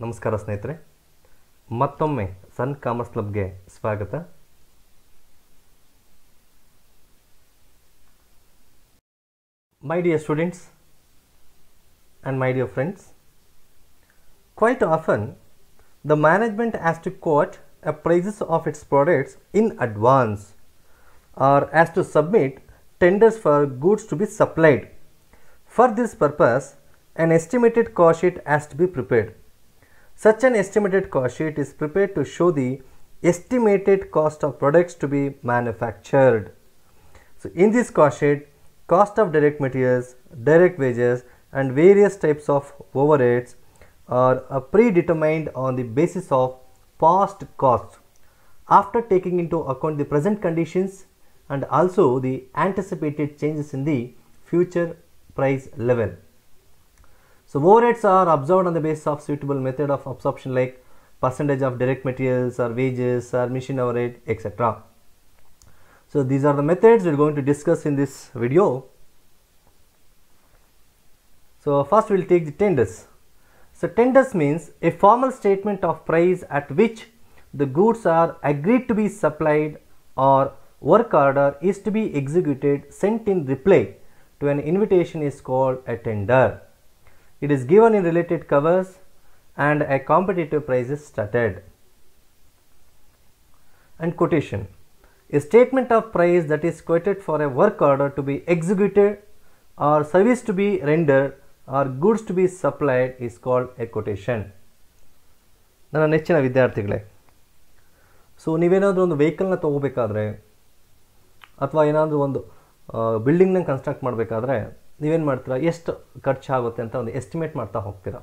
ನಮಸ್ಕಾರ ಸ್ನೇಹಿತರೆ, ಮತ್ತೊಮ್ಮೆ ಸನ್ ಕಾಮರ್ಸ್ ಕ್ಲಬ್ಗೆ ಸ್ವಾಗತ. My dear students and my dear friends, quite often the management has to quote a prices of its products in advance or has to submit tenders for goods to be supplied. For this purpose, an estimated cost sheet has to be prepared. Such an estimated cost sheet is prepared to show the estimated cost of products to be manufactured. So in this cost sheet, cost of direct materials, direct wages and various types of overheads are predetermined on the basis of past costs after taking into account the present conditions and also the anticipated changes in the future price level. So overheads are observed on the basis of suitable method of absorption like percentage of direct materials or wages or machine overhead, etc. So these are the methods we are going to discuss in this video. So first we will take the tenders. So tenders means a formal statement of price at which the goods are agreed to be supplied or work order is to be executed sent in reply to an invitation is called a tender. It is given in related covers and a competitive price is started. And quotation. A statement of price that is quoted for a work order to be executed or service to be rendered or goods to be supplied is called a quotation. ನನ್ನ ನೆಚ್ಚಿನ ವಿದ್ಯಾರ್ಥಿಗಳೇ, so ನೀವೇನಾದರೂ ಒಂದು ವೆಹಿಕಲ್ನ ತೊಗೋಬೇಕಾದ್ರೆ ಅಥವಾ ಏನಾದರೂ ಒಂದು ಬಿಲ್ಡಿಂಗ್ನ construct ಮಾಡಬೇಕಾದ್ರೆ ನೀವೇನು ಮಾಡ್ತೀರಾ, ಎಷ್ಟು ಖರ್ಚಾಗುತ್ತೆ ಅಂತ ಒಂದು ಎಸ್ಟಿಮೇಟ್ ಮಾಡ್ತಾ ಹೋಗ್ತೀರಾ.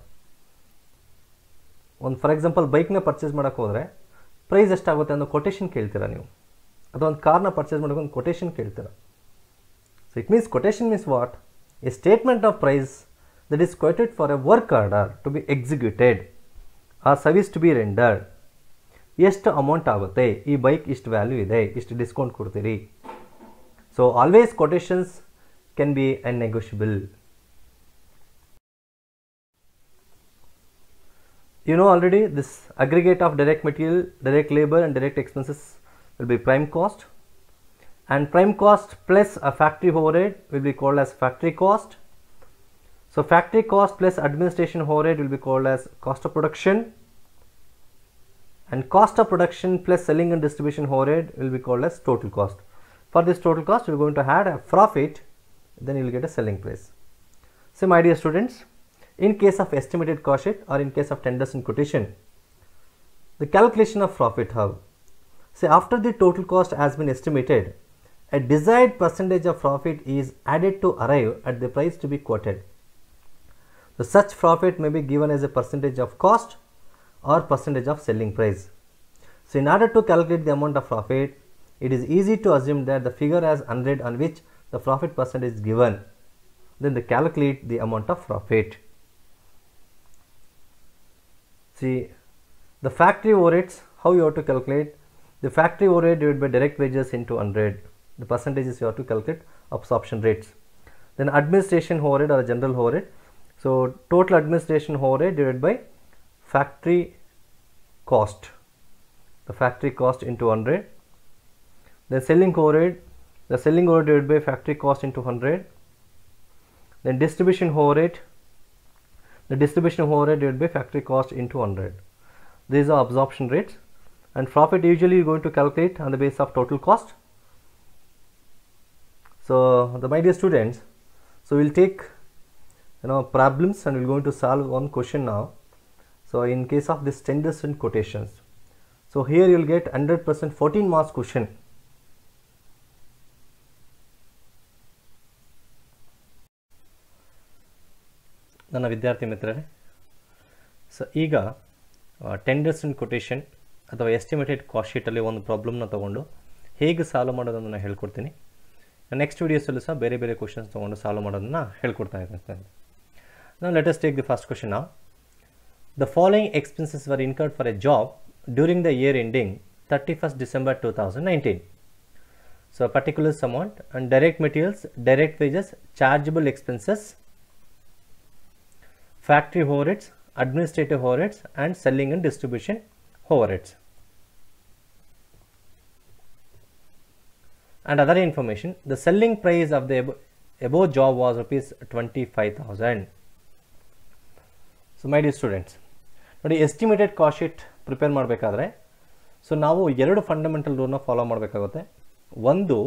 ಒಂದು ಫಾರ್ ಎಕ್ಸಾಂಪಲ್ ಬೈಕ್ನ ಪರ್ಚೇಸ್ ಮಾಡೋಕ್ಕೆ ಹೋದರೆ ಪ್ರೈಸ್ ಎಷ್ಟಾಗುತ್ತೆ ಅನ್ನೋ ಕೊಟೇಶನ್ ಕೇಳ್ತೀರಾ ನೀವು, ಅಥವಾ ಒಂದು ಕಾರ್ನ ಪರ್ಚೇಸ್ ಮಾಡೋಕೆ ಒಂದು ಕೊಟೇಶನ್ ಕೇಳ್ತೀರಾ. So it means quotation means what? A statement of price that is quoted for a work order to be executed or service to be rendered. ಎಷ್ಟು ಅಮೌಂಟ್ ಆಗುತ್ತೆ, ಈ ಬೈಕ್ ಇಷ್ಟು ವ್ಯಾಲ್ಯೂ ಇದೆ, ಇಷ್ಟು ಡಿಸ್ಕೌಂಟ್ ಕೊಡ್ತೀರಿ. So always quotations can be negotiable. You know already this aggregate of direct material, direct labor and direct expenses will be prime cost, and prime cost plus a factory overhead will be called as factory cost. So factory cost plus administration overhead will be called as cost of production, and cost of production plus selling and distribution overhead will be called as total cost. For this total cost we are going to add a profit, then you will get a selling price. So my dear students, in case of estimated cost sheet or in case of tenders and quotation, the calculation of profit, how? Say after the total cost has been estimated, a desired percentage of profit is added to arrive at the price to be quoted. So such profit may be given as a percentage of cost or percentage of selling price. So in order to calculate the amount of profit, it is easy to assume that the figure has 100 on which the profit percentage is given, then they calculate the amount of profit. See the factory overheads, how you have to calculate? The factory overhead divided by direct wages into 100, the percentages you have to calculate absorption rates. Then administration overhead or general overhead, so total administration overhead divided by factory cost, the factory cost into 100. Then selling overhead, the selling overhead divided by factory cost into 100. Then distribution overhead, the distribution overhead divided by factory cost into 100. These are absorption rates, and profit usually you are going to calculate on the basis of total cost. So my dear students, so we will take problems and we are going to solve one question now. So in case of this tenders and quotations, so here you will get 100% 14 marks question. ನನ್ನ ವಿದ್ಯಾರ್ಥಿ ಮಿತ್ರರೇ, so ಈಗ tenders and quotation ಅಥವಾ estimated cost ಶೀಟಲ್ಲಿ ಒಂದು ಪ್ರಾಬ್ಲಮ್ನ ತೊಗೊಂಡು ಹೇಗೆ solve ಮಾಡೋದನ್ನು ನಾನು ಹೇಳ್ಕೊಡ್ತೀನಿ. ನೆಕ್ಸ್ಟ್ ವೀಡಿಯೋಸಲ್ಲೂ ಸಹ ಬೇರೆ ಬೇರೆ ಕ್ವಶನ್ಸ್ ತೊಗೊಂಡು ಸಾಲ್ವ್ ಮಾಡೋದನ್ನು ಹೇಳ್ಕೊಡ್ತಾ ಇದ್ದೀನಿ. Now let us take the first question now. The following expenses were incurred for a job during the year ending 31st December 2019. So particulars amount and direct materials, direct wages, chargeable expenses, factory overheads, administrative overheads and selling and distribution overheads. And other information, the selling price of the above job was rupees 25,000. So my dear students, ನೋಡಿ estimated cost sheet prepare ಮಾಡಬೇಕಾದ್ರೆ so ನಾವು ಎರಡು fundamental ರೂಲ್ನ follow ಮಾಡಬೇಕಾಗುತ್ತೆ. ಒಂದು,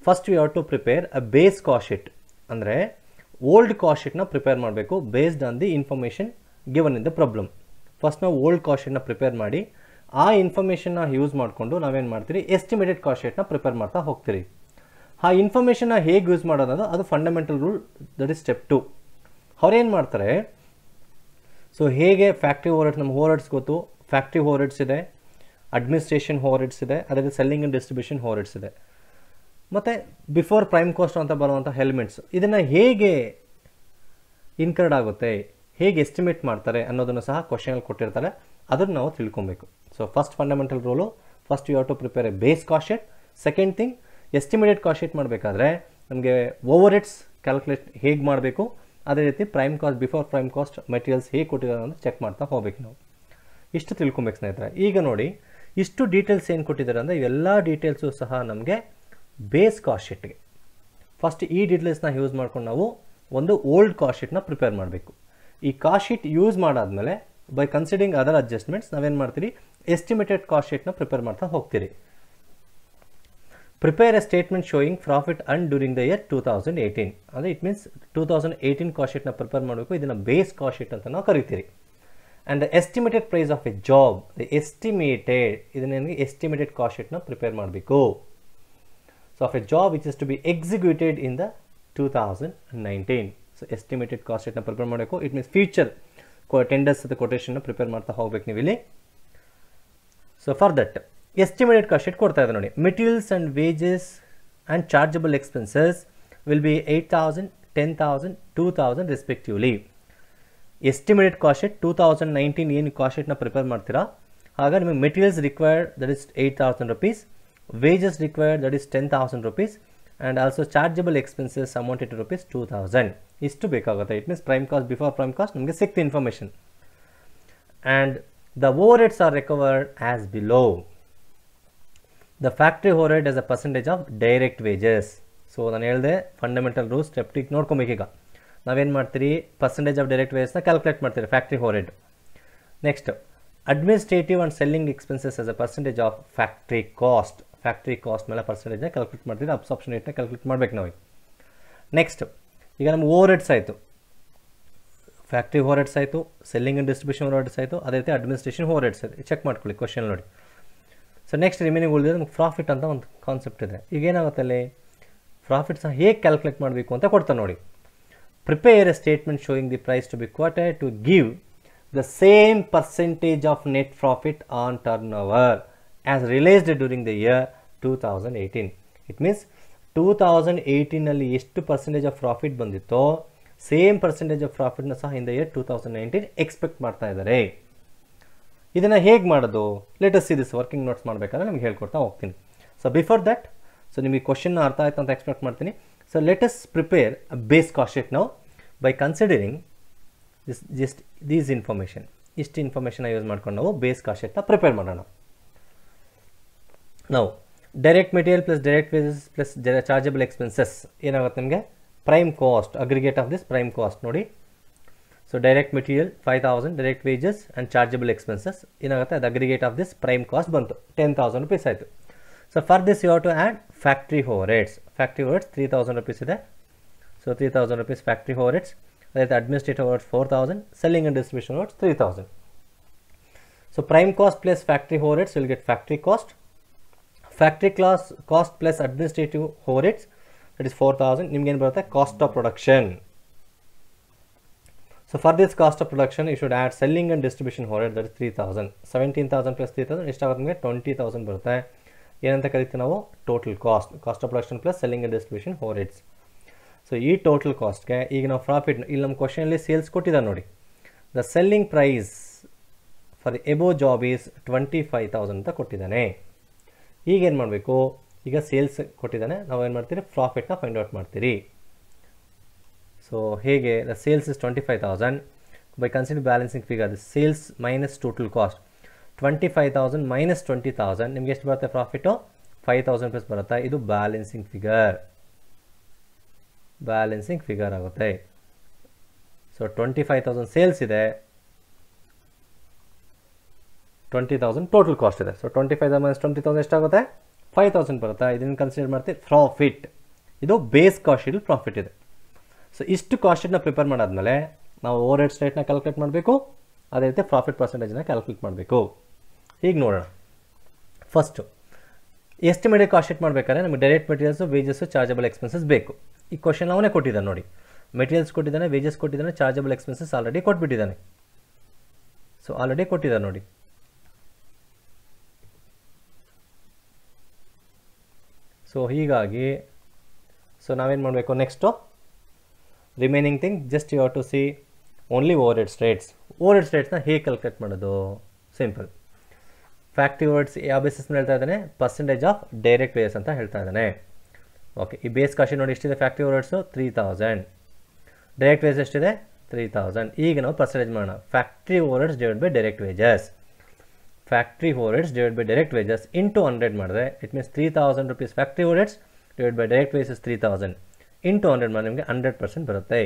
first we have to prepare a base cost sheet, ಅಂದರೆ old cost ಶೀಟ್ನ prepare ಮಾಡಬೇಕು based on the information given in the problem. First ನಾವು ಓಲ್ಡ್ ಕಾಸ್ಟ್ ಶೀಟ್ನ ಪ್ರಿಪೇರ್ ಮಾಡಿ ಆ ಇನ್ಫಾರ್ಮೇಷನ್ನ ಯೂಸ್ ಮಾಡಿಕೊಂಡು ನಾವೇನು ಮಾಡ್ತೀರಿ, ಎಸ್ಟಿಮೇಟೆಡ್ ಕಾಸ್ಟ್ ಶೀಟ್ನ ಪ್ರಿಪೇರ್ ಮಾಡ್ತಾ ಹೋಗ್ತೀರಿ. ಆ ಇನ್ಫಾರ್ಮೇಷನ್ನ ಹೇಗೆ ಯೂಸ್ ಮಾಡೋದು ಅದು fundamental rule, that is step 2. ಅವ್ರೇನು ಮಾಡ್ತಾರೆ, ಸೊ ಹೇಗೆ ಫ್ಯಾಕ್ಟ್ರಿ ಓವರ್ಹೆಡ್ಸ್, ನಮ್ಮ ಓವರ್ಹೆಡ್ಸ್ ಗೊತ್ತು, ಫ್ಯಾಕ್ಟ್ರಿ ಓವರ್ಹೆಡ್ಸ್ ಇದೆ, ಅಡ್ಮಿನಿಸ್ಟ್ರೇಷನ್ ಓವರ್ಹೆಡ್ಸ್ ಇದೆ, ಅದರಲ್ಲಿ ಸೆಲ್ಲಿಂಗ್ ಆ್ಯಂಡ್ ಡಿಸ್ಟ್ರಿಬ್ಯೂಷನ್ ಓವರ್ಹೆಡ್ಸ್ ಇದೆ, ಮತ್ತು ಬಿಫೋರ್ ಪ್ರೈಮ್ ಕಾಸ್ಟ್ ಅಂತ ಬರುವಂಥ ಎಲಿಮೆಂಟ್ಸ್, ಇದನ್ನು ಹೇಗೆ ಇನ್ಕರ್ಡ್ ಆಗುತ್ತೆ, ಹೇಗೆ ಎಸ್ಟಿಮೇಟ್ ಮಾಡ್ತಾರೆ ಅನ್ನೋದನ್ನು ಸಹ ಕ್ವಶನಲ್ಲಿ ಕೊಟ್ಟಿರ್ತಾರೆ, ಅದನ್ನು ನಾವು ತಿಳ್ಕೊಬೇಕು. So first fundamental rule, first you have to prepare a base cost sheet. Second thing, estimated cost sheet ಮಾಡಬೇಕಾದ್ರೆ ನಮಗೆ ಓವರ್ಹೆಡ್ಸ್ ಕ್ಯಾಲ್ಕುಲೇಟ್ ಹೇಗೆ ಮಾಡಬೇಕು, ಅದೇ ರೀತಿ prime cost, before prime cost materials ಹೇಗೆ ಕೊಟ್ಟಿದ್ದಾರೆ ಅಂತ ಚೆಕ್ ಮಾಡ್ತಾ ಹೋಗ್ಬೇಕು ನಾವು. ಇಷ್ಟು ತಿಳ್ಕೊಬೇಕು ಸ್ನೇಹಿತರೆ. ಈಗ ನೋಡಿ, ಇಷ್ಟು ಡೀಟೇಲ್ಸ್ ಏನು ಕೊಟ್ಟಿದ್ದಾರೆ ಅಂದರೆ ಇವೆಲ್ಲ ಡೀಟೇಲ್ಸು ಸಹ ನಮಗೆ ಬೇಸ್ ಕಾಸ್ಟ್ ಶೀಟ್ಗೆ. ಫಸ್ಟ್ ಈ ಡೀಟೇಲ್ಸ್ನ ಯೂಸ್ ಮಾಡ್ಕೊಂಡು ನಾವು ಒಂದು ಓಲ್ಡ್ ಕಾಸ್ಟ್ ಶೀಟ್ನ ಪ್ರಿಪೇರ್ ಮಾಡಬೇಕು. ಈ ಕಾಸ್ಟ್ ಶೀಟ್ ಯೂಸ್ ಮಾಡಾದಮೇಲೆ ಬೈ ಕನ್ಸಿಡರಿಂಗ್ ಅದರ್ ಅಡ್ಜಸ್ಟ್ಮೆಂಟ್ಸ್ ನಾವೇನು ಮಾಡ್ತೀರಿ, ಎಸ್ಟಿಮೇಟೆಡ್ ಕಾಸ್ಟ್ ಶೀಟ್ನ ಪ್ರಿಪೇರ್ ಮಾಡ್ತಾ ಹೋಗ್ತೀರಿ. Prepare a statement showing profit earn during the year 2018, ಅಂದರೆ ಇಟ್ ಮೀನ್ಸ್ 2018 ಕಾಸ್ಟ್ ಶೀಟ್ನ ಪ್ರಿಪೇರ್ ಮಾಡಬೇಕು. ಇದನ್ನು ಬೇಸ್ ಕಾಸ್ಟ್ ಶೀಟ್ ಅಂತ ನಾವು ಕರಿತೀರಿ. And the estimated price of a job, the estimated, ಇದನ್ನ ನನಗೆ ಎಸ್ಟಿಮೇಟೆಡ್ ಕಾಸ್ಟ್ ಶೀಟ್ನ ಪ್ರಿಪೇರ್ ಮಾಡಬೇಕು. So of a job which is to be executed in the 2019. So estimated cost ಶೀಟ್ನ ಪ್ರಿಪೇರ್ ಮಾಡಬೇಕು. ಇಟ್ ಮೀನ್ಸ್ ಫ್ಯೂಚರ್ ಟೆಂಡರ್ಸ್ ಅಥವಾ ಕೊಟೇಷನ್ನ prepare ಮಾಡ್ತಾ ಹೋಗ್ಬೇಕು ನೀವು ಇಲ್ಲಿ. So for that estimated cost sheet ಕೊಡ್ತಾ ಇದೆ ನೋಡಿ. Materials and wages and chargeable expenses will be 8,000, 10,000, 2,000 respectively. Estimated cost sheet 2019 ಏನು ಕಾಸ್ಟ್ ಶೀಟ್ನ ಪ್ರಿಪೇರ್ ಮಾಡ್ತೀರಾ, ಆಗ ನಿಮಗೆ materials required that is 8,000 rupees, wages required that is 10,000 rupees, and also chargeable expenses amounted to rupees 2,000. ಇಷ್ಟು ಬೇಕಾಗುತ್ತೆ. It means prime cost, before prime cost ನಮಗೆ ಸಿಕ್ತು information. And the overheads are recovered as below. The factory overhead as a percentage of direct wages. So ನಾನು ಹೇಳಿದೆ fundamental rules, step 2 ನೋಡ್ಕೊಬೇಕೀಗ. ನಾವೇನು ಮಾಡ್ತೀರಿ, percentage of direct ವೇಜಸ್ನ calculate ಮಾಡ್ತೀರಿ, factory overhead. Next administrative and selling expenses as a percentage of factory cost. Factory cost ಮೇಲೆ ಪರ್ಸೆಂಟೇಜ್ನ calculate ಮಾಡ್ತೀವಿ, ಅಬ್ಸಾರ್ಪ್ಷನ್ ರೇಟ್ನ ಕ್ಯಾಲ್ಕುಲೇಟ್ ಮಾಡ್ಬೇಕು ನಾವು. ನೆಕ್ಸ್ಟ್ ಈಗ ನಮ್ಗೆ ಓವರ್ಹೆಡ್ಸ್ ಆಯಿತು, ಫ್ಯಾಕ್ಟ್ರಿ ಓವರ್ಹೆಡ್ಸ್ ಆಯಿತು, ಸೆಲ್ಲಿಂಗ್ ಆ್ಯಂಡ್ ಡಿಸ್ಟ್ರಿಬ್ಯೂಷನ್ ಓವರ್ಹೆಡ್ಸ್ ಆಯಿತು, ಅದೇ ರೀತಿ ಅಡ್ಮಿನಿಸ್ಟ್ರೇಷನ್ ಓವರ್ಹೆಡ್ಸ್ ಆಯಿತು. ಚೆಕ್ ಮಾಡ್ಕೊಳ್ಳಿ ಕ್ವಶನ್ ನೋಡಿ. ಸೊ ನೆಕ್ಸ್ಟ್ ರಿಮೈನಿಂಗ್ ಉಳಿದಿದೆ ನಮ್ಗೆ ಪ್ರಾಫಿಟ್ ಅಂತ ಒಂದು ಕಾನ್ಸೆಪ್ಟ್ ಇದೆ. ಈಗ ಏನಾಗುತ್ತೆ ಅಲ್ಲಿ, ಪ್ರಾಫಿಟ್ ಸಹ ಹೇಗೆ ಕ್ಯಾಲ್ಕುಲೇಟ್ ಮಾಡಬೇಕು ಅಂತ ಕೊಡ್ತಾರೆ ನೋಡಿ. Prepare a statement showing the price to be quoted to give the same percentage of net profit on turnover as realized during the year 2018. It means 2018 ಅಲ್ಲಿ ಎಷ್ಟು ಪರ್ಸೆಂಟೇಜ್ ಆಫ್ ಪ್ರಾಫಿಟ್ ಬಂದಿತ್ತೋ same percentage of ಪ್ರಾಫಿಟ್ನ ಸಹ in the year 2019 expect ಮಾಡ್ತಾ ಇದ್ದಾರೆ. ಇದನ್ನು ಹೇಗೆ ಮಾಡೋದು, let us see this. Working notes ಮಾಡಬೇಕಾದ್ರೆ ನಿಮ್ಗೆ ಹೇಳ್ಕೊಡ್ತಾ ಹೋಗ್ತೀನಿ. ಸೊ ಬಿಫೋರ್ ದಟ್, ಸೊ ನಿಮಗೆ ಕ್ವಶನ್ನ ಅರ್ಥ ಆಯ್ತು ಅಂತ ಎಕ್ಸ್ಪೆಕ್ಟ್ ಮಾಡ್ತೀನಿ. So let us prepare a base cost sheet ನಾವು by considering just these information. ಇಷ್ಟು ಇನ್ಫಾರ್ಮೇಷನ್ ಯೂಸ್ ಮಾಡ್ಕೊಂಡು ನಾವು ಬೇಸ್ ಕಾಸ್ಟ್ ಶೀಟ್ನ ಪ್ರಿಪೇರ್ ಮಾಡೋಣ. ನಾವು direct material plus direct wages plus chargeable expenses ಏನಾಗುತ್ತೆ ನಿಮಗೆ, prime cost, aggregate of this prime cost ನೋಡಿ. So direct material 5,000, direct wages and chargeable expenses ಏನಾಗುತ್ತೆ, ಅದು aggregate of this prime cost ಬಂತು, 10,000 rupees ಆಯಿತು. So for this you have to add factory overheads. Factory overheads 3,000 rupees ಇದೆ. So 3,000 rupees factory overheads. ಅದೇ administrative overheads 4,000, selling and distribution overheads 3,000. So prime cost plus factory overheads will get factory cost. Factory cost plus administrative overheads, that is 4,000. ನಿಮಗೆ ಏನು ಬರುತ್ತೆ, cost of production. So for this cost of production you should add selling and distribution overhead, that is 3,000. 17,000 plus 3,000 ಎಷ್ಟಾಗುತ್ತೆ ನಿಮಗೆ, 20,000 ಬರುತ್ತೆ. ಏನಂತ ಕರಿತೀವಿ ನಾವು, total cost, cost of production plus selling and distribution overheads. So ಈ ಟೋಟಲ್ ಕಾಸ್ಟ್ಗೆ ಈಗ ನಾವು ಪ್ರಾಫಿಟ್, ಇಲ್ಲಿ ನಮ್ಮ ಕ್ವಶನಲ್ಲಿ ಸೇಲ್ಸ್ ಕೊಟ್ಟಿದ್ದಾರೆ ನೋಡಿ. The selling price for the above job is 25,000 ಅಂತ ಕೊಟ್ಟಿದ್ದಾನೆ. ಈಗೇನು ಮಾಡಬೇಕು, ಈಗ ಸೇಲ್ಸ್ ಕೊಟ್ಟಿದ್ದಾನೆ, ನಾವೇನು ಮಾಡ್ತೀರಿ, ಪ್ರಾಫಿಟ್ನ ಫೈಂಡ್ ಔಟ್ ಮಾಡ್ತೀರಿ. ಸೊ ಹೇಗೆ, the sales is 25,000, by considering balancing figure the sales minus total cost 25,000 minus 20,000 ನಿಮಗೆ ಎಷ್ಟು ಬರುತ್ತೆ ಪ್ರಾಫಿಟ್ 5,000 ಪ್ಲಸ್ ಬರುತ್ತೆ ಇದು ಬ್ಯಾಲೆನ್ಸಿಂಗ್ ಫಿಗರ್ ಆಗುತ್ತೆ ಸೊ 25,000 ಸೇಲ್ಸ್ ಇದೆ 20,000 ಟೋಟಲ್ ಕಾಸ್ಟ್ ಇದೆ ಸೊ 25,000 minus 20,000 ಎಷ್ಟಾಗುತ್ತೆ 5,000 ಬರುತ್ತೆ ಇದನ್ನು ಕನ್ಸಿಡರ್ ಮಾಡ್ತೀವಿ ಪ್ರಾಫಿಟ್ ಇದು ಬೇಸ್ ಕಾಸ್ಟ್ ಶೀಟ್ ಪ್ರಾಫಿಟ್ ಇದೆ ಸೊ ಇಷ್ಟು ಕಾಸ್ಟ್ ಶೀಟ್ನ ಪ್ರಿಪೇರ್ ಮಾಡಾದ್ಮೇಲೆ ನಾವು ಓವರ್ ಹೆಡ್ ರೇಟ್ನ ಕ್ಯಾಲ್ಕುಲೇಟ್ ಮಾಡಬೇಕು ಅದೇ ರೀತಿ ಪ್ರಾಫಿಟ್ ಪರ್ಸೆಂಟೇಜ್ನ ಕ್ಯಾಲ್ಕುಲೇಟ್ ಮಾಡಬೇಕು ಈಗ ನೋಡೋಣ ಫಸ್ಟು ಎಸ್ಟಿಮೇಟೆಡ್ ಕಾಸ್ಟ್ ಶೀಟ್ ಮಾಡಬೇಕಾದ್ರೆ ನಮಗೆ direct materials wages chargeable expenses ಬೇಕು ಈ ಕ್ವಶನ್ ಅವನೇ ಕೊಟ್ಟಿದ್ದಾನೆ ನೋಡಿ ಮೆಟೀರಿಯಲ್ಸ್ ಕೊಟ್ಟಿದ್ದಾನೆ ವೇಜಸ್ ಕೊಟ್ಟಿದ್ದಾನೆ ಚಾರ್ಜಬಲ್ ಎಕ್ಸ್ಪೆನ್ಸಸ್ ಆಲ್ರೆಡಿ ಕೊಟ್ಬಿಟ್ಟಿದ್ದಾನೆ ಸೊ ಆಲ್ರೆಡಿ ಕೊಟ್ಟಿದ್ದಾನೆ ನೋಡಿ ಸೊ ಹೀಗಾಗಿ ಸೊ ನಾವೇನು ಮಾಡಬೇಕು next remaining thing just you have to see only overhead ರೇಟ್ಸ್ನ ಹೇಗೆ ಕ್ಯಾಲ್ಕುಲೇಟ್ ಮಾಡೋದು ಸಿಂಪಲ್ ಫ್ಯಾಕ್ಟ್ರಿ ಓವರ್ಸ್ ಯಾವ ಬೇಸಿಸ್ ಮೇಲೆ ಹೇಳ್ತಾ ಇದ್ದಾನೆ ಪರ್ಸೆಂಟೇಜ್ ಆಫ್ ಡೈರೆಕ್ಟ್ ವೇಜಸ್ ಅಂತ ಹೇಳ್ತಾ ಇದ್ದಾನೆ ಓಕೆ ಈ ಬೇಸ್ ಕಾಸ್ಟ್ ನೋಡಿ ಎಷ್ಟಿದೆ ಫ್ಯಾಕ್ಟ್ರಿ ಓವರ್ಸು 3,000 ಡೈರೆಕ್ಟ್ ವೇಜಸ್ ಎಷ್ಟಿದೆ 3,000 ಈಗ ನಾವು ಪರ್ಸೆಂಟೇಜ್ ಮಾಡೋಣ factory overs divide by direct wages into 100 ಮಾಡಿದ್ರೆ it means 3,000 rupees factory overs divide by direct wages 3,000 into 100 ಮಾಡಿ ನಿಮಗೆ 100% ಬರುತ್ತೆ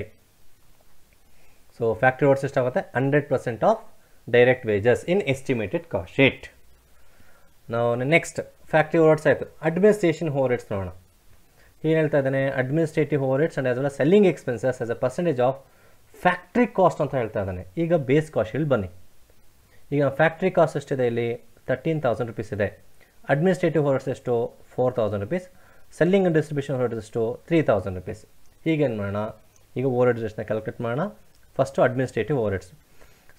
ಸೊ ಫ್ಯಾಕ್ಟ್ರಿ ಓವರ್ಸ್ ಎಷ್ಟಾಗುತ್ತೆ 100% of direct wages in estimated cost sheet ನಾವು ನೆಕ್ಸ್ಟ್ ಫ್ಯಾಕ್ಟ್ರಿ ಓವರ್ಸ್ ಆಯಿತು administration over heads ನೋಡೋಣ ಏನು ಹೇಳ್ತಾ ಇದ್ದಾನೆ administrative over heads and as well selling expenses as a percentage of factory cost ಅಂತ ಹೇಳ್ತಾ ಇದ್ದಾನೆ ಈಗ ಬೇಸ್ ಕಾಸ್ಟ್ ಶೀಟ್ ಬನ್ನಿ ಈಗ ಫ್ಯಾಕ್ಟ್ರಿ ಕಾಸ್ಟ್ ಎಷ್ಟಿದೆ ಇಲ್ಲಿ 13,000 rupees ಇದೆ ಅಡ್ಮಿನಿಸ್ಟ್ರೇಟಿವ್ ಓವರ್ ಹೆಡ್ಸ್ ಎಷ್ಟು 4,000 rupees selling and distribution over heads ಎಷ್ಟು 3,000 rupees ಹೀಗೇನು ಮಾಡೋಣ ಈಗ ಓವರ್ ಹೆಡ್ಸ್ ಎಷ್ಟನ್ನ ಕ್ಯಾಲ್ಕುಲೇಟ್ ಮಾಡೋಣ first administrative over heads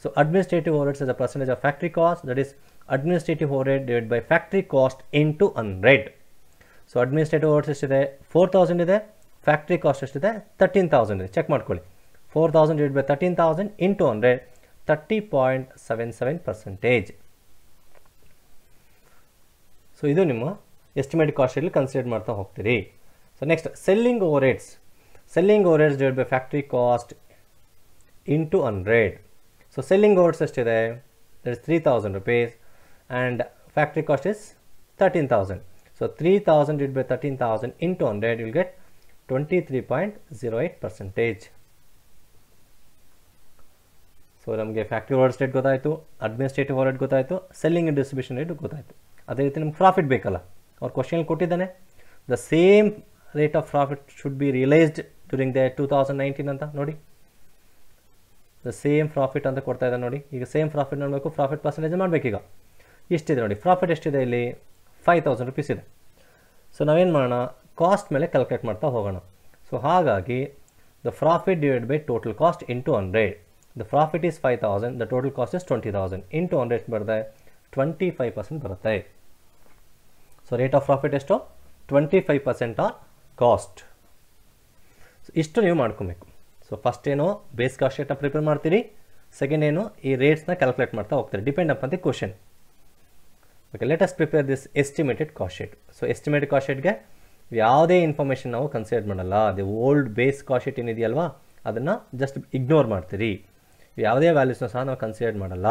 so administrative over heads as a percentage of factory cost that is administrative over head divide by factory cost into 100 so administrative over heads ಎಷ್ಟಿದೆ 4,000 ಇದೆ factory cost ಎಷ್ಟಿದೆ 13,000 ಇದೆ check ಮಾಡ್ಕೊಳ್ಳಿ 4,000 divide by 13,000 into 100 30.77%. So ಇದು ನಿಮ್ಮ estimated cost ಶೀಟಲ್ಲಿ consider ಮಾಡ್ತಾ ಹೋಗ್ತೀರಿ so next selling over heads divide by factory cost into 100 so selling over heads ಎಷ್ಟಿದೆ that is 3,000 rupees and factory cost is 13,000 so 3,000 divided by 13,000 into 100 you will get 23.08%. So ನಮಗೆ factory over rate ಗೊತ್ತಾಯಿತು administrative over rate ಗೊತ್ತಾಯಿತು selling and distribution rate ಗೊತ್ತಾಯಿತು ಅದೇ ರೀತಿ ನಮ್ಗೆ profit ಬೇಕಲ್ಲ ಅವ್ರು ಕ್ವಶನ್ ಕೊಟ್ಟಿದ್ದಾನೆ the same rate of profit should be realised during the 2019 ಅಂತ ನೋಡಿ ದ ಸೇಮ್ ಪ್ರಾಫಿಟ್ ಅಂತ ಕೊಡ್ತಾ ಇದ್ದಾನೆ ನೋಡಿ ಈಗ ಸೇಮ್ ಪ್ರಾಫಿಟ್ ನೋಡಬೇಕು ಪ್ರಾಫಿಟ್ ಪರ್ಸೆಂಟೇಜ್ ಮಾಡಬೇಕೀಗ ಎಷ್ಟಿದೆ ನೋಡಿ ಪ್ರಾಫಿಟ್ ಎಷ್ಟಿದೆ ಇಲ್ಲಿ 5,000 rupees ಇದೆ ಸೊ ನಾವೇನು ಮಾಡೋಣ ಕಾಸ್ಟ್ ಮೇಲೆ ಕ್ಯಾಲ್ಕುಲೇಟ್ ಮಾಡ್ತಾ ಹೋಗೋಣ ಸೊ ಹಾಗಾಗಿ the profit divide by total cost into 100 the profit is 5,000 the total cost is 20,000 into 100 ಎಷ್ಟು ಬರುತ್ತೆ 25% ಬರುತ್ತೆ ಸೊ ರೇಟ್ ಆಫ್ ಪ್ರಾಫಿಟ್ ಎಷ್ಟು 25% ಆನ್ ಕಾಸ್ಟ್ ಸೊ ಇಷ್ಟು ನೀವು ಮಾಡ್ಕೊಬೇಕು ಸೊ ಫಸ್ಟ್ ಏನು ಬೇಸ್ ಕಾಸ್ಟ್ ಶೀಟ್ನ ಪ್ರಿಪೇರ್ ಮಾಡ್ತೀರಿ ಸೆಕೆಂಡ್ ಏನು ಈ ರೇಟ್ಸ್ನ ಕ್ಯಾಲ್ಕುಲೇಟ್ ಮಾಡ್ತಾ ಹೋಗ್ತೀರಿ depend upon the question okay let us prepare this estimated cost sheet so estimated cost ಶೀಟ್ಗೆ ಯಾವುದೇ ಇನ್ಫಾರ್ಮೇಷನ್ ನಾವು ಕನ್ಸಿಡರ್ ಮಾಡಲ್ಲ ಅದು ಓಲ್ಡ್ ಬೇಸ್ ಕಾಸ್ಟ್ ಶೀಟ್ ಏನಿದೆಯಲ್ವಾ ಅದನ್ನು ಜಸ್ಟ್ ಇಗ್ನೋರ್ ಮಾಡ್ತೀರಿ ಯಾವುದೇ ವ್ಯಾಲ್ಯೂಸ್ನ ಸಹ ನಾವು ಕನ್ಸಿಡರ್ ಮಾಡಲ್ಲ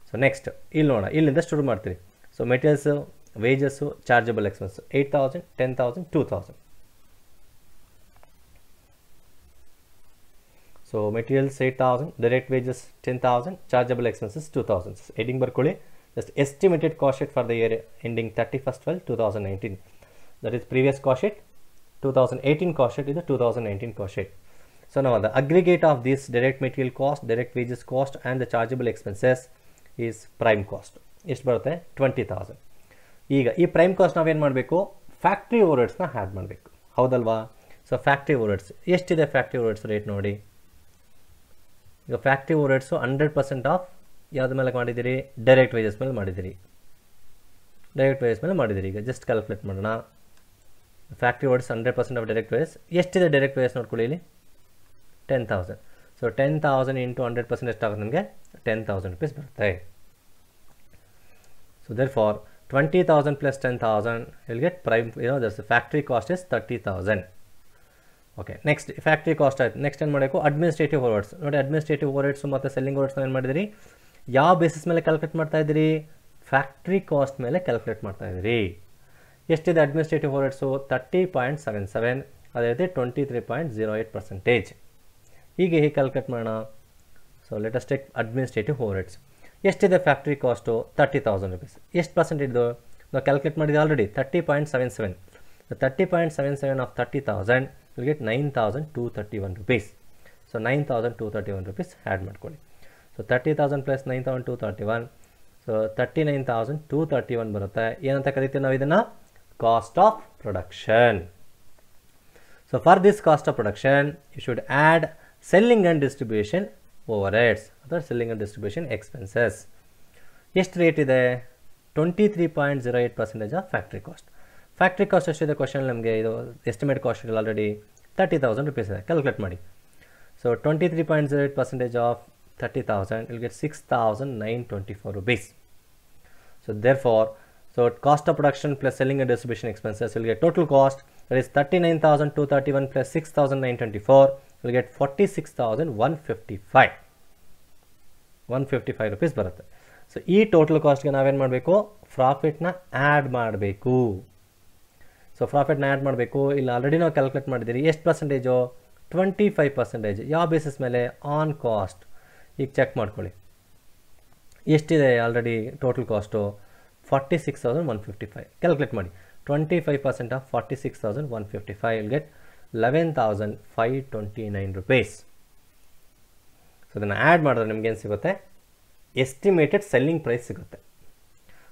ಸೊ ನೆಕ್ಸ್ಟ್ ಇಲ್ಲಿ ನೋಡೋಣ ಇಲ್ಲಿಂದ ಶುರು ಮಾಡ್ತೀರಿ so materials wages chargeable expense 8,000 10,000 2,000 so materials 8,000 direct wages 10,000 chargeable expenses 2,000 heading ಬರ್ಕೊಳ್ಳಿ just estimated cost sheet for the year ending 31/12/2019 that is previous cost sheet 2018 cost sheet is the 2019 cost sheet so now the aggregate of this direct material cost direct wages cost and the chargeable expenses is prime cost ಎಷ್ಟು ಬರುತ್ತೆ 20,000 ಈಗ ಈ prime cost ನಾವೇನು ಮಾಡಬೇಕು factory over ಹೆಡ್ಸ್ನ add ಮಾಡಬೇಕು ಹೌದಲ್ವಾ so factory over heads ಎಷ್ಟಿದೆ factory over heads rate ನೋಡಿ ಈಗ ಫ್ಯಾಕ್ಟ್ರಿ ಓವರ್ ಹೆಡ್ಸು 100% ಆಫ್ ಯಾವ್ದು ಮೇಲೆ ಮಾಡಿದ್ದೀರಿ ಡೈರೆಕ್ಟ್ ವೇಜಸ್ ಮೇಲೆ ಮಾಡಿದ್ದೀರಿ ಈಗ ಜಸ್ಟ್ ಕ್ಯಾಲ್ಕುಲೇಟ್ ಮಾಡೋಣ factory overs 100% of direct wages ಎಷ್ಟಿದೆ ಡೈರೆಕ್ಟ್ ವೇಜಸ್ ನೋಡ್ಕೊಳ್ಳಿ ಇಲ್ಲಿ 10,000 ಸೊ 10,000 ಇಂಟು 100% ಎಷ್ಟಾಗುತ್ತೆ ನಮಗೆ 10,000 rupees ಬರುತ್ತೆ so there for 20,000 plus 10,000 you'll get prime that's the factory cost is 30,000 okay next factory cost ಆಯಿತು. ನೆಕ್ಸ್ಟ್ ಏನು ಮಾಡಬೇಕು, ಅಡ್ಮಿನಿಸ್ಟ್ರೇಟಿವ್ ಓವರ್ಹೆಡ್ಸ್. ನೋಡಿ ಅಡ್ಮಿನಿಸ್ಟ್ರೇಟಿವ್ ಓವರ್ಹೆಡ್ಸು ಮತ್ತು ಸೆಲ್ಲಿಂಗ್ ಓವರ್ಹೆಡ್ಸ್ನ ಏನು ಮಾಡಿದಿರಿ, ಯಾವ ಬೇಸಿಸ್ ಮೇಲೆ ಕ್ಯಾಲ್ಕುಲೇಟ್ ಮಾಡ್ತಾ ಇದ್ದೀರಿ, ಫ್ಯಾಕ್ಟ್ರಿ ಕಾಸ್ಟ್ ಮೇಲೆ ಕ್ಯಾಲ್ಕುಲೇಟ್ ಮಾಡ್ತಾ ಇದ್ದೀರಿ. ಎಷ್ಟಿದೆ ಅಡ್ಮಿನಿಸ್ಟ್ರೇಟಿವ್ ಓವರ್ಹೆಡ್ಸು, 30.77, ಅದೇ ರೀತಿ 23.08%. ಹೀಗೆ ಕ್ಯಾಲ್ಕುಲೇಟ್ ಮಾಡೋಣ. So let us take administrative overheads. ಎಷ್ಟಿದೆ ಫ್ಯಾಕ್ಟ್ರಿ ಕಾಸ್ಟು, 30,000 rupees. ಎಷ್ಟು ಪರ್ಸೆಂಟೇಜ್ ಇದು ನಾವು ಕ್ಯಾಲ್ಕುಲೇಟ್ ಮಾಡಿದ್ವಿ already, 30.77. 30.77 of 30,000 will get 9,231 rupees. So 9,231 rupees add ಮಾಡ್ಕೊಳ್ಳಿ. ಸೊ 30,000 ಪ್ಲಸ್ 9,231, ಸೊ 39,231 ಬರುತ್ತೆ. ಏನಂತ ಕರಿತೀವಿ ನಾವು ಇದನ್ನು, cost of production. So for this cost of production you should add selling and distribution overheads ಅಥವಾ ಸೆಲ್ಲಿಂಗ್ ಆ್ಯಂಡ್ ಡಿಸ್ಟ್ರಿಬ್ಯೂಷನ್ ಎಕ್ಸ್ಪೆನ್ಸಸ್. ಎಷ್ಟು rate ಇದೆ, 23.08% of factory cost. Factory cost ಎಷ್ಟಿದೆ ಕ್ವಶನ್ ನಮಗೆ, ಇದು ಎಸ್ಟಿಮೇಟ್ ಕಾಸ್ಟ್ ಇದೆ ಆಲ್ರೆಡಿ 30,000 rupees ಇದೆ. Calculate ಮಾಡಿ. So 23.08% of 30,000 will get 6,924 rupees. So therefore, so cost of production plus selling and distribution expenses will get total cost, that is 39,231 plus 6,924 will get 46,155. 155 rupees ಬರುತ್ತೆ. So ಈ total ಕಾಸ್ಟ್ಗೆ ನಾವೇನು ಮಾಡಬೇಕು, ಪ್ರಾಫಿಟ್ನ add ಮಾಡಬೇಕು. So ಪ್ರಾಫಿಟ್ನ add ಮಾಡಬೇಕು. ಇಲ್ಲಿ already ನಾವು calculate ಮಾಡಿದ್ದೀರಿ. ಎಷ್ಟು ಪರ್ಸೆಂಟೇಜು, 25%. ಯಾವ ಬೇಸಿಸ್ ಮೇಲೆ, ಆನ್ ಕಾಸ್ಟ್. ಈಗ ಚೆಕ್ ಮಾಡ್ಕೊಳ್ಳಿ ಎಷ್ಟಿದೆ ಆಲ್ರೆಡಿ ಟೋಟಲ್ ಕಾಸ್ಟು, 46,155. ಕ್ಯಾಲ್ಕುಲೇಟ್ ಮಾಡಿ. 25% of 46,155 will get 11,529 rupees. So ಇದನ್ನು ಆ್ಯಡ್ ಮಾಡಿದ್ರೆ ನಿಮ್ಗೇನು ಸಿಗುತ್ತೆ, ಎಸ್ಟಿಮೇಟೆಡ್ ಸೆಲ್ಲಿಂಗ್ ಪ್ರೈಸ್ ಸಿಗುತ್ತೆ.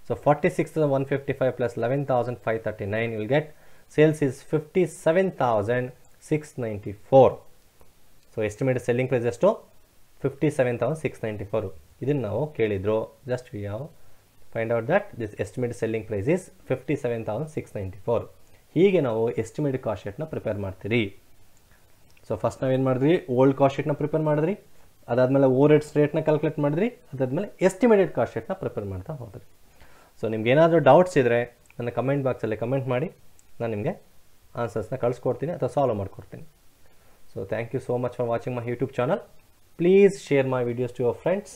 So 46,155 plus 11,539 will get sales is 57,694. So estimated selling price ಎಷ್ಟು, 57,694. ಇದನ್ನು ನಾವು ಕೇಳಿದ್ರು. Just we have find out that this estimated selling price is 57,694. ಹೀಗೆ ನಾವು ಎಸ್ಟಿಮೇಟೆಡ್ ಕಾಸ್ಟ್ ಶೀಟ್ನ ಪ್ರಿಪೇರ್ ಮಾಡ್ತೀರಿ. ಸೊ ಫಸ್ಟ್ ನಾವೇನು ಮಾಡಿದ್ವಿ, ಓಲ್ಡ್ ಕಾಸ್ಟ್ ಶೀಟ್ನ ಪ್ರಿಪೇರ್ ಮಾಡಿದ್ರಿ, ಅದಾದಮೇಲೆ ಓವರ್ಹೆಡ್ಸ್ ರೇಟ್ನ ಕ್ಯಾಲ್ಕುಲೇಟ್ ಮಾಡಿದ್ರಿ, ಅದಾದಮೇಲೆ ಎಸ್ಟಿಮೇಟೆಡ್ ಕಾಸ್ಟ್ ಶೀಟ್ನ ಪ್ರಿಪೇರ್ ಮಾಡ್ತಾ ಹೋದ್ರಿ. ಸೊ ನಿಮ್ಗೆ ಏನಾದರೂ ಡೌಟ್ಸ್ ಇದ್ದರೆ ನನ್ನ ಕಮೆಂಟ್ ಬಾಕ್ಸಲ್ಲಿ ಕಮೆಂಟ್ ಮಾಡಿ, ನಾನು ನಿಮಗೆ ಆನ್ಸರ್ಸ್ನ ಕಳಿಸ್ಕೊಡ್ತೀನಿ ಅಥವಾ ಸಾಲ್ವ್ ಮಾಡಿಕೊಡ್ತೀನಿ. So thank you so much for watching my YouTube channel. Please share my videos to your friends.